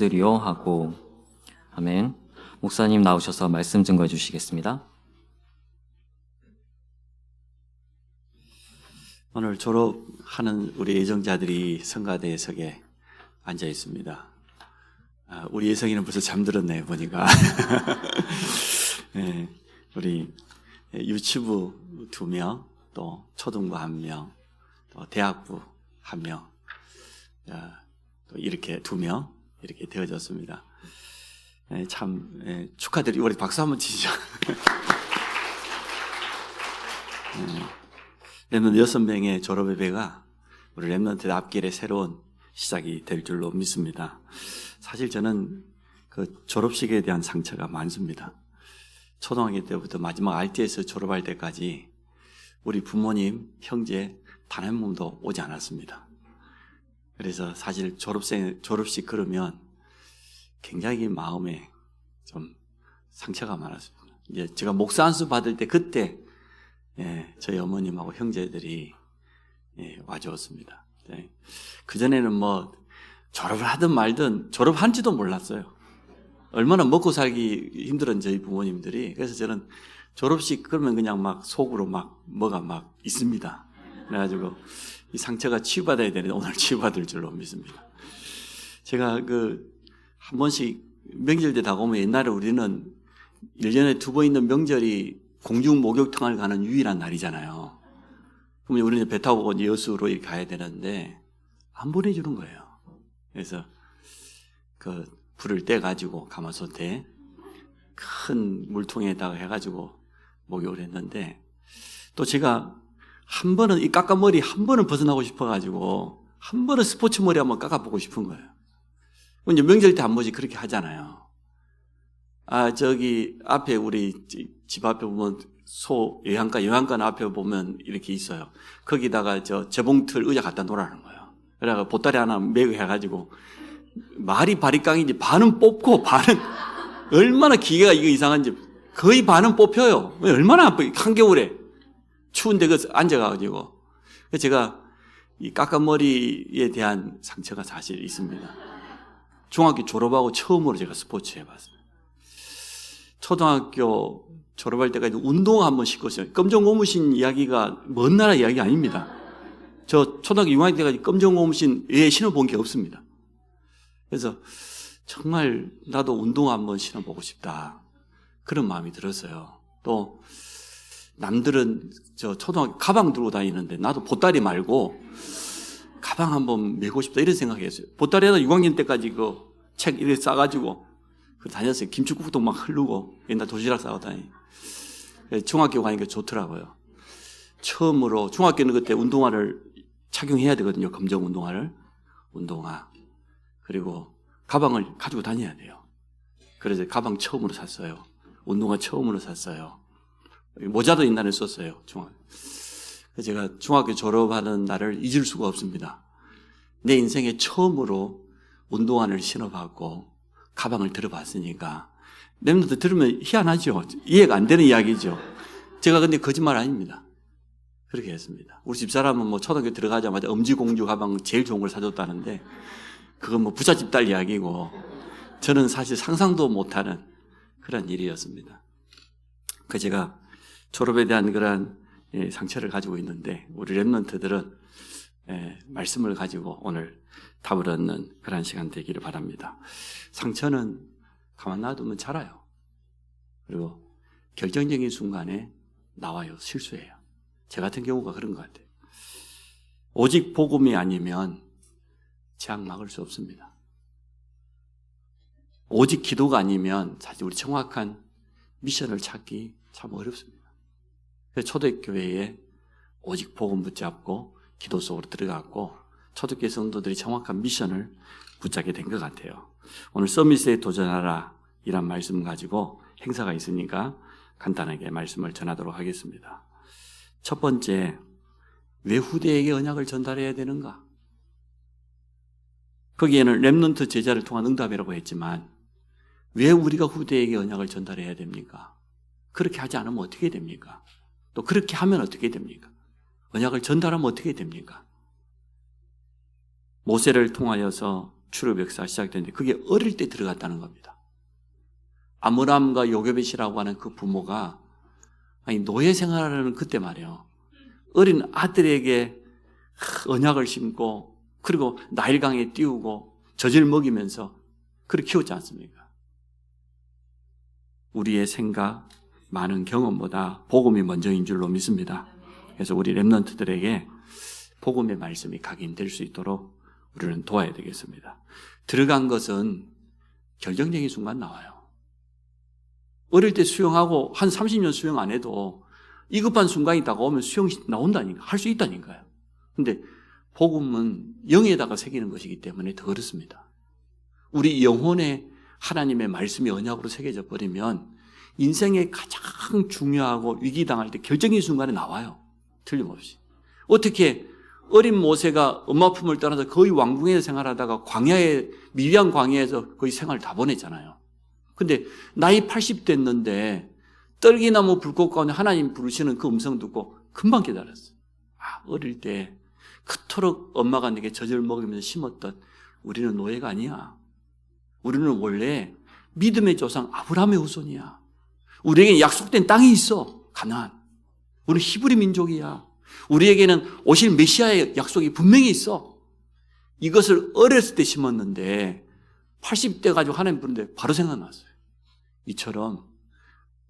드리오 하고 아멘. 목사님 나오셔서 말씀 증거해 주시겠습니다. 오늘 졸업하는 우리 예정자들이 성가대석에 앉아 있습니다. 우리 예성이는 벌써 잠들었네요, 보니까. 네, 우리 유치부 2명, 또 초등부 1명, 또 대학부 1명, 또 이렇게 2명 이렇게 되어졌습니다. 참 축하드리고 우리 박수 한번 치시죠. 랩런트 6명의 졸업 예배가 우리 랩런트 앞길의 새로운 시작이 될 줄로 믿습니다. 사실 저는 그 졸업식에 대한 상처가 많습니다. 초등학교 때부터 마지막 RT에서 졸업할 때까지 우리 부모님, 형제 단 한 명도 오지 않았습니다. 그래서 사실 졸업식 그러면 굉장히 마음에 좀 상처가 많았습니다. 이제 제가 목사 안수 받을 때 그때 저희 어머님하고 형제들이 와주었습니다. 그전에는 뭐 졸업을 하든 말든 졸업한지도 몰랐어요. 얼마나 먹고 살기 힘들은 저희 부모님들이. 그래서 저는 졸업식 그러면 그냥 막 속으로 막 뭐가 막 있습니다. 그래가지고 이 상처가 치유받아야 되는데 오늘 치유받을 줄로 믿습니다. 제가 한 번씩 명절 때 다가오면 옛날에 우리는 1년에 2번 있는 명절이 공중 목욕탕을 가는 유일한 날이잖아요. 그러면 우리는 배 타고 여수로 이렇게 가야 되는데 안 보내주는 거예요. 그래서 그 불을 떼가지고 가마솥에 큰 물통에다가 해가지고 목욕을 했는데 또 제가 한 번은 이 깎아머리 한 번은 벗어나고 싶어가지고 한 번은 스포츠 머리 한번 깎아보고 싶은 거예요. 이제 명절 때 한 번씩 그렇게 하잖아요. 저기 앞에 우리 집 앞에 보면 영양관 앞에 보면 이렇게 있어요. 거기다가 재봉틀 의자 갖다 놓으라는 거예요. 그래가 보따리 하나 메고 해가지고 말이 바리깡인지 반은 뽑고 반은 얼마나 기계가 이거 이상한지 거의 반은 뽑혀요. 얼마나 아프게 한겨울에 추운데 앉아가지고 제가 이 깎아머리에 대한 상처가 사실 있습니다. 중학교 졸업하고 처음으로 제가 스포츠 해봤어요. 초등학교 졸업할 때까지 운동 한번 시켰어요. 검정 고무신 이야기가 먼 나라 이야기 아닙니다. 저 초등학교 6학년 때까지 검정 고무신 외에 신어본 게 없습니다. 그래서 정말 나도 운동 한번 신어보고 싶다. 그런 마음이 들었어요. 또 남들은 초등학교 가방 들고 다니는데 나도 보따리 말고 가방 한번 메고 싶다 이런 생각했어요. 보따리에다 6학년 때까지 책 이렇게 싸가지고 다녔어요. 김치국도 막 흐르고 옛날 도시락 싸고 다니. 중학교 가니까 좋더라고요. 처음으로 중학교는 그때 운동화를 착용해야 되거든요. 검정 운동화. 그리고 가방을 가지고 다녀야 돼요. 그래서 가방 처음으로 샀어요. 운동화 처음으로 샀어요. 모자도 옛날에 썼어요. 제가 중학교 졸업하는 날을 잊을 수가 없습니다. 내 인생에 처음으로 운동화를 신어봤고 가방을 들어봤으니까 랩런트 들으면 희한하죠. 이해가 안 되는 이야기죠. 제가 근데 거짓말 아닙니다. 그렇게 했습니다. 우리 집사람은 뭐 초등학교 들어가자마자 엄지공주 가방 제일 좋은 걸 사줬다는데 그건 뭐 부잣집 딸 이야기고 저는 사실 상상도 못하는 그런 일이었습니다. 제가 졸업에 대한 그런 상처를 가지고 있는데 우리 랩런트들은 말씀을 가지고 오늘 답을 얻는 그런 시간 되기를 바랍니다. 상처는 가만 놔두면 자라요. 그리고 결정적인 순간에 나와요. 실수해요. 제 같은 경우가 그런 것 같아요. 오직 복음이 아니면 재앙 막을 수 없습니다. 오직 기도가 아니면 사실 우리 정확한 미션을 찾기 참 어렵습니다. 그래서 초대교회에 오직 복음 붙잡고 기도 속으로 들어갔고 초대교회 성도들이 정확한 미션을 붙잡게 된 것 같아요. 오늘 서밋에 도전하라 이란 말씀 가지고 행사가 있으니까 간단하게 말씀을 전하도록 하겠습니다. 첫 번째, 왜 후대에게 언약을 전달해야 되는가? 거기에는 랩런트 제자를 통한 응답이라고 했지만 왜 우리가 후대에게 언약을 전달해야 됩니까? 그렇게 하지 않으면 어떻게 됩니까? 또 그렇게 하면 어떻게 됩니까? 언약을 전달하면 어떻게 됩니까? 모세를 통하여서 출애굽 역사가 시작되는데 그게 어릴 때 들어갔다는 겁니다. 아므람과 요게벳이라고 하는 그 부모가 노예 생활을 그때 말이에요. 어린 아들에게 언약을 심고 그리고 나일강에 띄우고 젖을 먹이면서 그렇게 키웠지 않습니까? 우리의 생각, 많은 경험보다 복음이 먼저인 줄로 믿습니다. 그래서 우리 렘넌트들에게 복음의 말씀이 각인될 수 있도록 우리는 도와야 되겠습니다. 들어간 것은 결정적인 순간 나와요. 어릴 때 수영하고 한 30년 수영 안 해도 위급한 순간이 다가오면 수영이 나온다니까, 할 수 있다니까요. 근데 복음은 영에다가 새기는 것이기 때문에 더 그렇습니다. 우리 영혼에 하나님의 말씀이 언약으로 새겨져 버리면 인생의 가장 중요하고 위기당할 때 결정적인 순간에 나와요. 틀림없이. 어떻게 어린 모세가 엄마 품을 떠나서 거의 왕궁에서 생활하다가 광야에, 미디안 광야에서 거의 생활을 다 보냈잖아요. 근데 나이 80 됐는데 떨기나무 불꽃 가운데 하나님 부르시는 그 음성 듣고 금방 깨달았어요. 어릴 때 그토록 엄마가 내게 젖을 먹이면서 심었던 우리는 노예가 아니야. 우리는 원래 믿음의 조상 아브라함의 후손이야. 우리에게 약속된 땅이 있어. 가나안. 우리는 히브리 민족이야. 우리에게는 오실 메시아의 약속이 분명히 있어. 이것을 어렸을 때 심었는데 80대 가지고 하나님 부르는데 바로 생각났어요. 이처럼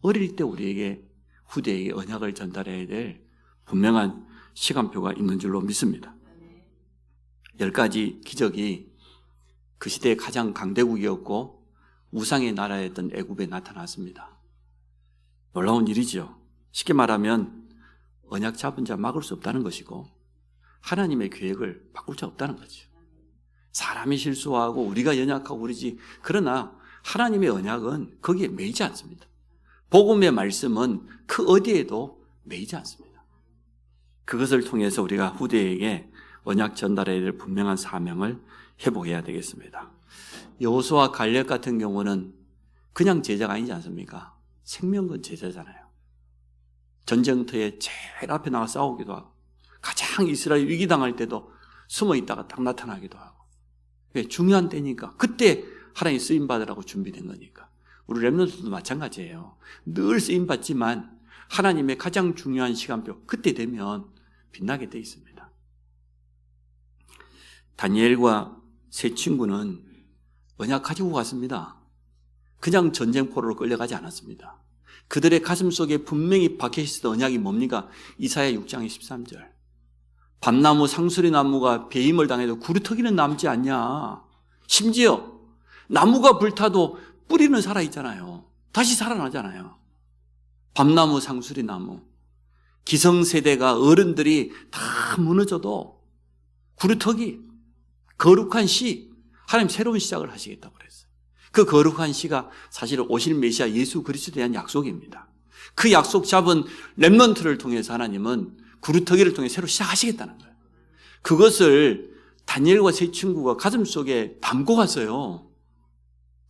어릴 때 우리에게 후대에게 언약을 전달해야 될 분명한 시간표가 있는 줄로 믿습니다. 10가지 기적이 그 시대의 가장 강대국이었고 우상의 나라였던 애굽에 나타났습니다. 놀라운 일이죠. 쉽게 말하면 언약 잡은 자 막을 수 없다는 것이고 하나님의 계획을 바꿀 자 없다는 거죠. 사람이 실수하고 우리가 연약하고 그러지, 그러나 하나님의 언약은 거기에 매이지 않습니다. 복음의 말씀은 그 어디에도 매이지 않습니다. 그것을 통해서 우리가 후대에게 언약 전달해야 될 분명한 사명을 회복해야 되겠습니다. 여호수아 갈렙 같은 경우는 그냥 제자가 아니지 않습니까? 생명건 제자잖아요. 전쟁터에 제일 앞에 나가 싸우기도 하고 가장 이스라엘 위기당할 때도 숨어 있다가 딱 나타나기도 하고, 중요한 때니까 그때 하나님 쓰임받으라고 준비된 거니까. 우리 렘넌트도 마찬가지예요. 늘 쓰임받지만 하나님의 가장 중요한 시간표 그때 되면 빛나게 돼 있습니다. 다니엘과 세 친구는 언약 가지고 갔습니다. 그냥 전쟁포로로 끌려가지 않았습니다. 그들의 가슴 속에 분명히 박혀있었던 언약이 뭡니까? 이사야 6장 13절. 밤나무 상수리 나무가 배임을 당해도 구루터기는 남지 않냐. 심지어 나무가 불타도 뿌리는 살아있잖아요. 다시 살아나잖아요. 밤나무 상수리 나무. 기성세대가 어른들이 다 무너져도 구루터기, 거룩한 씨, 하나님 새로운 시작을 하시겠다고 그랬어요. 그 거룩한 씨가 사실 오실 메시아 예수 그리스도에 대한 약속입니다. 그 약속 잡은 렘넌트를 통해서 하나님은 구루터기를 통해 새로 시작하시겠다는 거예요. 그것을 다니엘과 세 친구가 가슴속에 담고 갔어요.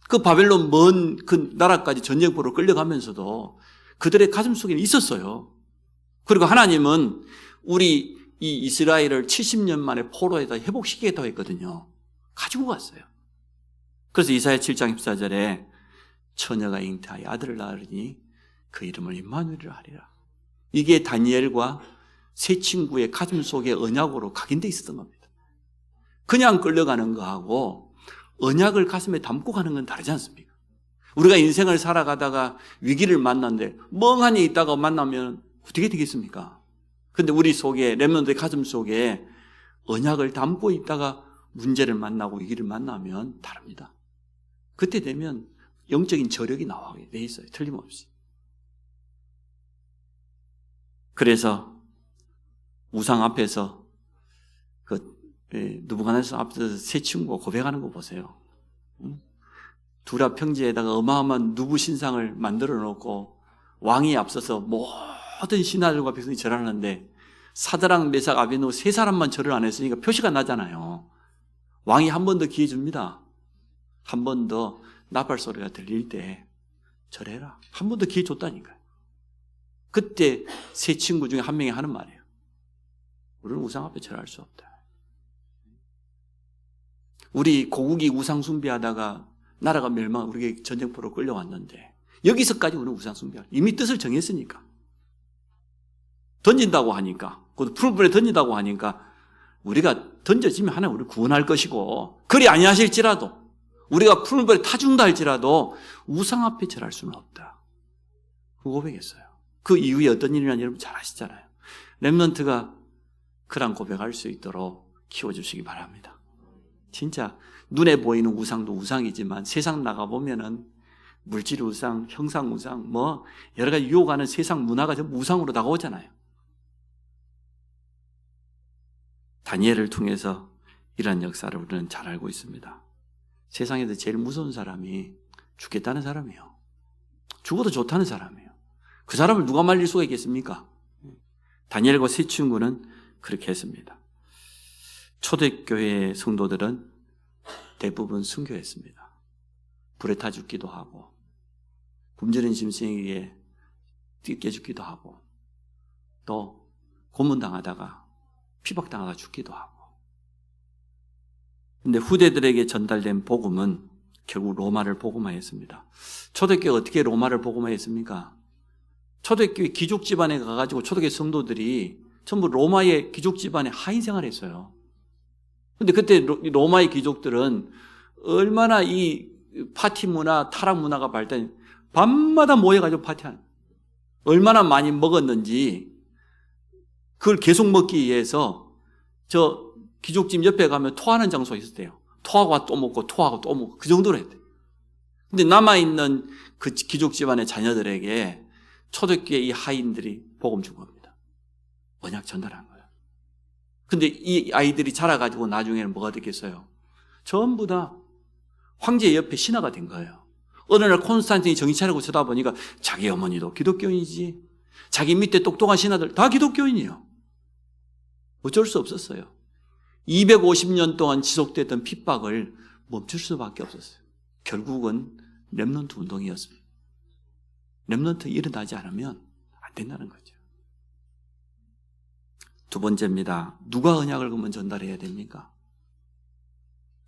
그 바벨론 먼 그 나라까지 전쟁포로 끌려가면서도 그들의 가슴속에 있었어요. 그리고 하나님은 우리 이 이스라엘을 70년 만에 포로에다 회복시키겠다고 했거든요. 가지고 갔어요. 그래서 이사야 7장 14절에 처녀가 잉태하여 아들을 낳으니 그 이름을 임마누엘이라 하리라. 이게 다니엘과 세 친구의 가슴 속에 언약으로 각인되어 있었던 겁니다. 그냥 끌려가는 거하고 언약을 가슴에 담고 가는 건 다르지 않습니까? 우리가 인생을 살아가다가 위기를 만났는데 멍하니 있다가 만나면 어떻게 되겠습니까? 근데 우리 속에, 렘넌트의 가슴 속에 언약을 담고 있다가 문제를 만나고 위기를 만나면 다릅니다. 그때 되면 영적인 저력이 나오게 돼 있어요. 틀림없이. 그래서 우상 앞에서 느부갓네살 앞에서 세 친구가 고백하는 거 보세요. 두라 평지에다가 어마어마한 누부 신상을 만들어 놓고 왕이 앞서서 모든 신하들과 백성이 절하는데 사드락, 메삭, 아벤노고 세 사람만 절을 안 했으니까 표시가 나잖아요. 왕이 한 번 더 기회 줍니다. 한 번 더 나팔 소리가 들릴 때 절해라. 한 번 더 기회 줬다니까요. 그때 세 친구 중에 한 명이 하는 말이에요. 우리는 우상 앞에 절할 수 없다. 우리 고국이 우상 숭배하다가 나라가 멸망, 우리에게 전쟁포로 끌려왔는데 여기서까지 우리는 우상 숭배할 이미 뜻을 정했으니까 던진다고 하니까 그것도 풀불에 던진다고 하니까 우리가 던져지면 하나님 우리를 구원할 것이고 그리 아니하실지라도 우리가 풀불에 타준다 할지라도 우상 앞에 절할 수는 없다. 그 고백했어요. 그 이후에 어떤 일이냐는 여러분 잘 아시잖아요. 렘넌트가 그런 고백할 수 있도록 키워주시기 바랍니다. 진짜 눈에 보이는 우상도 우상이지만 세상 나가보면은 물질 우상, 형상 우상, 뭐 여러 가지 유혹하는 세상 문화가 전부 우상으로 다가오잖아요. 다니엘을 통해서 이런 역사를 우리는 잘 알고 있습니다. 세상에서 제일 무서운 사람이 죽겠다는 사람이에요. 죽어도 좋다는 사람이에요. 그 사람을 누가 말릴 수가 있겠습니까? 다니엘과 세 친구는 그렇게 했습니다. 초대교회 성도들은 대부분 순교했습니다. 불에 타 죽기도 하고 굶주린 짐승에게 뜯겨 죽기도 하고 또 고문당하다가 피박당하다 죽기도 하고. 근데 후대들에게 전달된 복음은 결국 로마를 복음화했습니다. 초대교회가 어떻게 로마를 복음화했습니까? 초대교회 귀족 집안에 가가지고 초대교회 성도들이 전부 로마의 귀족 집안에 하인 생활했어요. 근데 그때 로마의 귀족들은 얼마나 이 파티 문화, 타락 문화가 발달, 밤마다 모여가지고 파티하는, 얼마나 많이 먹었는지 그걸 계속 먹기 위해서 저 귀족집 옆에 가면 토하는 장소가 있었대요. 토하고 또 먹고 토하고 또 먹고 그 정도로 했대요. 근데 남아있는 그 귀족 집안의 자녀들에게 초대교회 이 하인들이 복음 준 겁니다. 언약 전달한 거예요. 근데 이 아이들이 자라가지고 나중에는 뭐가 됐겠어요? 전부 다 황제 옆에 신하가 된 거예요. 어느 날 콘스탄틴이 정신 차리고 쳐다보니까 자기 어머니도 기독교인이지, 자기 밑에 똑똑한 신하들 다 기독교인이에요. 어쩔 수 없었어요. 250년 동안 지속됐던 핍박을 멈출 수밖에 없었어요. 결국은 렘넌트 운동이었습니다. 렘넌트 일어나지 않으면 안 된다는 거죠. 두 번째입니다. 누가 언약을 그러면 전달해야 됩니까?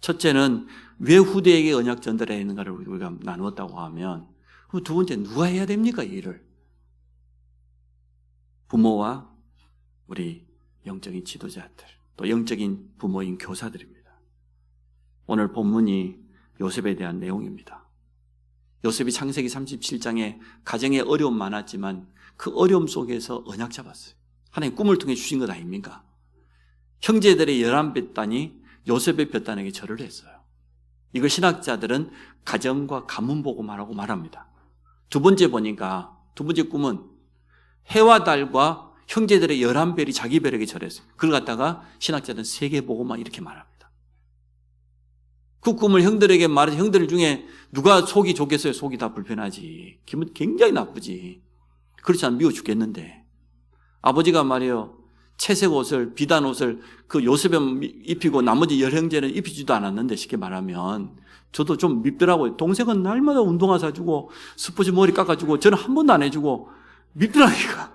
첫째는 왜 후대에게 언약 전달해야 하는가를 우리가 나누었다고 하면, 그럼 두 번째 누가 해야 됩니까? 이 일을. 부모와 우리 영적인 지도자들, 또 영적인 부모인 교사들입니다. 오늘 본문이 요셉에 대한 내용입니다. 요셉이 창세기 37장에 가정에 어려움 많았지만 그 어려움 속에서 언약 잡았어요. 하나님 꿈을 통해 주신 것 아닙니까? 형제들의 11뱃단이 요셉의 뱃단에게 절을 했어요. 이걸 신학자들은 가정과 가문 복음화라고 말합니다. 두 번째 보니까 두 번째 꿈은 해와 달과 형제들의 11별이 자기 별에게 절했어요. 그걸 갖다가 신학자들은 세계 복음화 이렇게 말합니다. 그 꿈을 형들에게 말해서 형들 중에 누가 속이 좋겠어요? 속이 다 불편하지. 기분 굉장히 나쁘지. 그렇지 않으면 미워 죽겠는데. 아버지가 말이에요. 채색 옷을, 비단 옷을 그 요셉에 입히고 나머지 10형제는 입히지도 않았는데 쉽게 말하면 저도 좀 밉더라고요. 동생은 날마다 운동화 사주고 스포츠 머리 깎아주고 저는 한 번도 안 해주고 밉더라니까.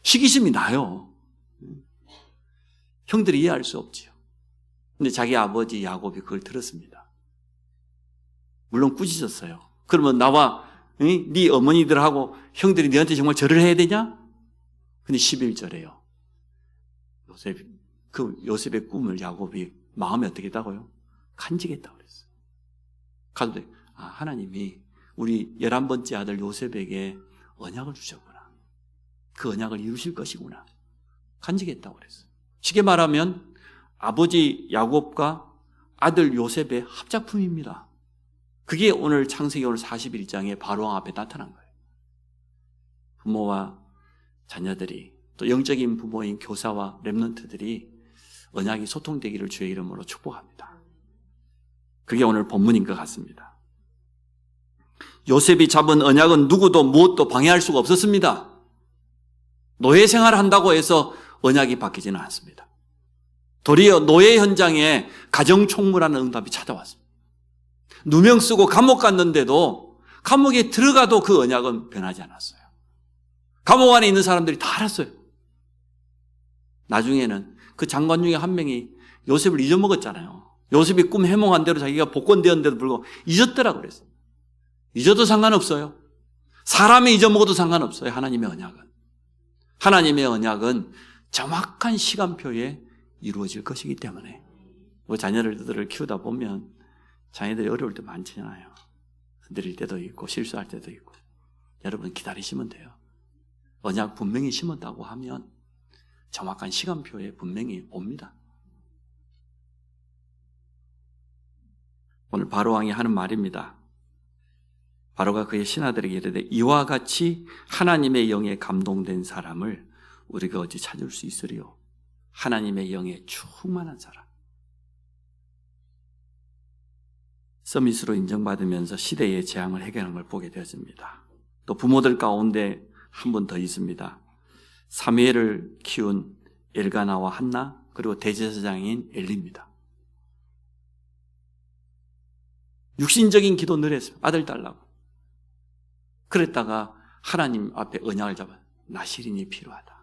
시기심이 나요. 형들이 이해할 수 없지요. 근데 자기 아버지 야곱이 그걸 들었습니다. 물론 꾸짖었어요. 그러면 나와 네 어머니들하고 형들이 너한테 정말 절을 해야 되냐? 근데 11절에요. 요셉의 꿈을 야곱이 마음에 어떻게 했다고요? 간직했다고 그랬어요. 가도 하나님이 우리 11번째 아들 요셉에게 언약을 주셨구나. 그 언약을 이루실 것이구나. 간직했다고 그랬어요. 쉽게 말하면 아버지 야곱과 아들 요셉의 합작품입니다. 그게 오늘 창세기 오늘 41장에 바로왕 앞에 나타난 거예요. 부모와 자녀들이 또 영적인 부모인 교사와 렘넌트들이 언약이 소통되기를 주의 이름으로 축복합니다. 그게 오늘 본문인 것 같습니다. 요셉이 잡은 언약은 누구도 무엇도 방해할 수가 없었습니다. 노예 생활을 한다고 해서 언약이 바뀌지는 않습니다. 도리어 노예 현장에 가정총무라는 응답이 찾아왔습니다. 누명 쓰고 감옥 갔는데도 감옥에 들어가도 그 언약은 변하지 않았어요. 감옥 안에 있는 사람들이 다 알았어요. 나중에는 그 장관 중에 한 명이 요셉을 잊어먹었잖아요. 요셉이 꿈 해몽한 대로 자기가 복권되었는데도 불구하고 잊었더라고 그랬어요. 잊어도 상관없어요. 사람이 잊어먹어도 상관없어요. 하나님의 언약은. 하나님의 언약은 정확한 시간표에 이루어질 것이기 때문에 자녀들을 키우다 보면 자녀들이 어려울 때 많잖아요. 흔들릴 때도 있고 실수할 때도 있고. 여러분 기다리시면 돼요. 언약 분명히 심었다고 하면 정확한 시간표에 분명히 옵니다. 오늘 바로왕이 하는 말입니다. 바로가 그의 신하들에게 이르되 이와 같이 하나님의 영에 감동된 사람을 우리가 어찌 찾을 수 있으리요? 하나님의 영에 충만한 사람. 서밋으로 인정받으면서 시대의 재앙을 해결하는 걸 보게 되었습니다. 또 부모들 가운데 한 분 더 있습니다. 사무엘을 키운 엘가나와 한나 그리고 대제사장인 엘리입니다. 육신적인 기도 늘 했어요. 아들 달라고. 그랬다가 하나님 앞에 언약을 잡아 나실인이 필요하다.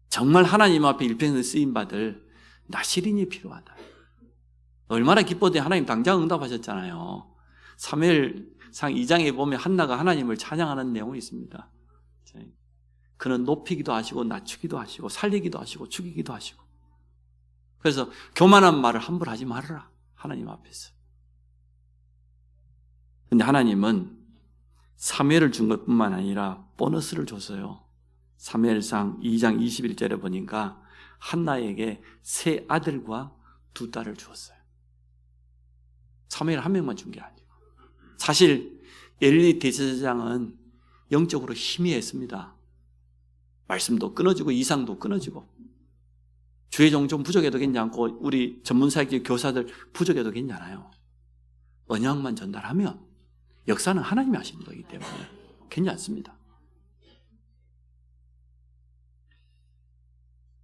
정말 하나님 앞에 일평생 쓰임받을 나실인이 필요하다. 얼마나 기뻐도 하나님 당장 응답하셨잖아요. 사무엘상 2장에 보면 한나가 하나님을 찬양하는 내용이 있습니다. 그는 높이기도 하시고 낮추기도 하시고 살리기도 하시고 죽이기도 하시고. 그래서 교만한 말을 함부로 하지 말아라. 하나님 앞에서. 근데 하나님은 사무엘을 준 것뿐만 아니라 보너스를 줬어요. 사무엘상 2장 21절에 보니까 한나에게 3 아들과 2 딸을 주었어요. 사무엘 한 명만 준 게 아니고. 사실 엘리 대제사장은 영적으로 희미했습니다. 말씀도 끊어지고 이상도 끊어지고 주의 종 좀 부족해도 괜찮고 우리 전문사역 교사들 부족해도 괜찮아요. 언약만 전달하면 역사는 하나님이 하시는 거기 때문에 괜찮습니다.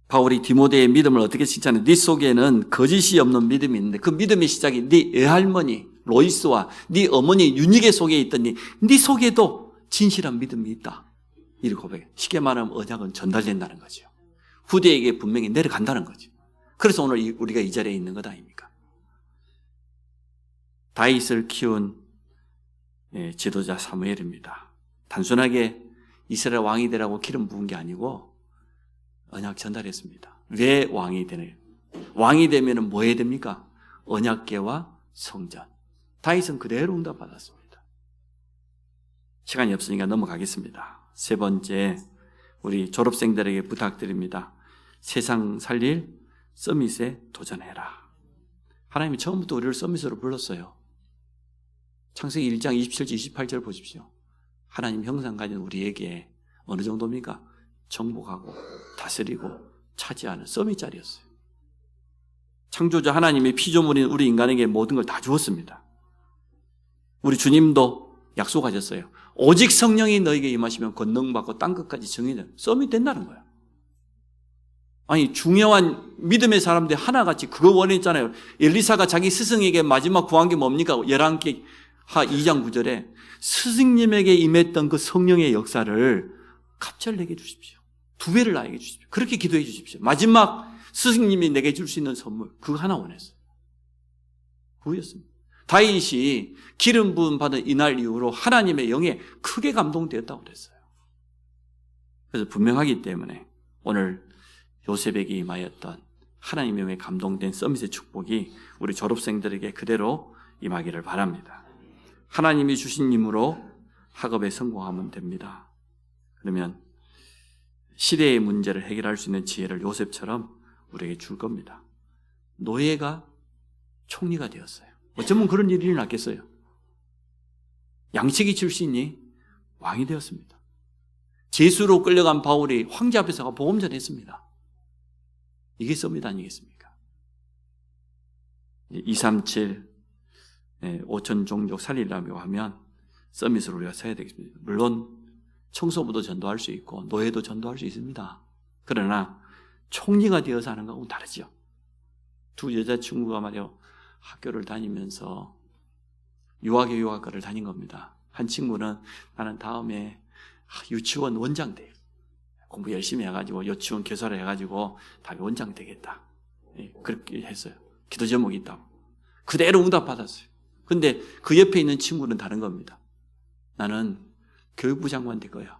바울이 디모데의 믿음을 어떻게 칭찬해? 네 속에는 거짓이 없는 믿음이 있는데 그 믿음의 시작이 네 애할머니 로이스와 네 어머니 유니게 속에 있더니 네 속에도 진실한 믿음이 있다. 이렇게 고백해. 쉽게 말하면 언약은 전달된다는 거죠. 후대에게 분명히 내려간다는 거죠. 그래서 오늘 우리가 이 자리에 있는 것 아닙니까? 다윗을 키운 지도자 사무엘입니다. 단순하게 이스라엘 왕이 되라고 기름 부은 게 아니고 언약 전달했습니다. 왜 왕이 되나요? 왕이 되면 뭐 해야 됩니까? 언약궤와 성전. 다윗은 그대로 응답받았습니다. 시간이 없으니까 넘어가겠습니다. 3번째, 우리 졸업생들에게 부탁드립니다. 세상 살릴 서밋에 도전해라. 하나님이 처음부터 우리를 서밋으로 불렀어요. 창세기 1장 27절 28절 보십시오. 하나님 형상 가진 우리에게 어느 정도입니까? 정복하고 다스리고 차지하는 서밋 자리였어요. 창조자 하나님의 피조물인 우리 인간에게 모든 걸 다 주었습니다. 우리 주님도 약속하셨어요. 오직 성령이 너에게 임하시면 권능받고 땅끝까지 정의는 서밋 된다는 거야. 아니 중요한 믿음의 사람들 하나같이 그거 원했잖아요. 엘리사가 자기 스승에게 마지막 구한 게 뭡니까? 11개 하 2장 9절에 스승님에게 임했던 그 성령의 역사를 갑절 내게 주십시오. 2배를 나에게 주십시오. 그렇게 기도해 주십시오. 마지막 스승님이 내게 줄 수 있는 선물 그거 하나 원했어요. 그거였습니다. 다윗이 기름 부음 받은 이날 이후로 하나님의 영에 크게 감동되었다고 그랬어요. 그래서 분명하기 때문에 오늘 요셉에게 임하였던 하나님의 영에 감동된 서밋의 축복이 우리 졸업생들에게 그대로 임하기를 바랍니다. 하나님이 주신 힘으로 학업에 성공하면 됩니다. 그러면 시대의 문제를 해결할 수 있는 지혜를 요셉처럼 우리에게 줄 겁니다. 노예가 총리가 되었어요. 어쩌면 그런 일이 났겠어요. 양치기 출신이 왕이 되었습니다. 제수로 끌려간 바울이 황제 앞에서 복음 전했습니다. 이게 서밋 아니겠습니까? 237 5천 종족 살리려고 하면 서밋으로 우리가 서야 되겠습니다. 물론 청소부도 전도할 수 있고 노예도 전도할 수 있습니다. 그러나 총리가 되어서 하는 거하고는 다르죠. 2 여자친구가 말이요 학교를 다니면서 유아교육학과를 다닌 겁니다. 한 친구는 나는 다음에 유치원 원장 돼. 공부 열심히 해가지고 유치원 교사를 해가지고 다음에 원장 되겠다. 그렇게 했어요. 기도 제목이 있다고. 그대로 응답받았어요. 근데 그 옆에 있는 친구는 다른 겁니다. 나는 교육부 장관 될 거야.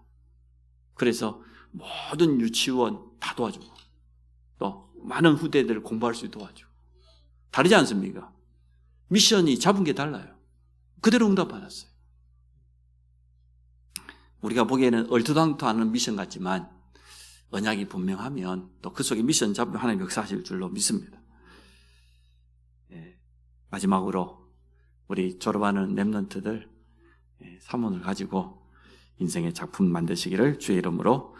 그래서 모든 유치원 다 도와주고 또 많은 후대들을 공부할 수 있도록 도와주고. 다르지 않습니까? 미션이 잡은 게 달라요. 그대로 응답받았어요. 우리가 보기에는 얼토당토하는 미션 같지만 언약이 분명하면 또 그 속에 미션 잡으면 하나님 역사하실 줄로 믿습니다. 마지막으로 우리 졸업하는 랩런트들 사문을 가지고 인생의 작품 만드시기를 주의 이름으로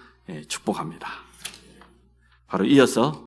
축복합니다. 바로 이어서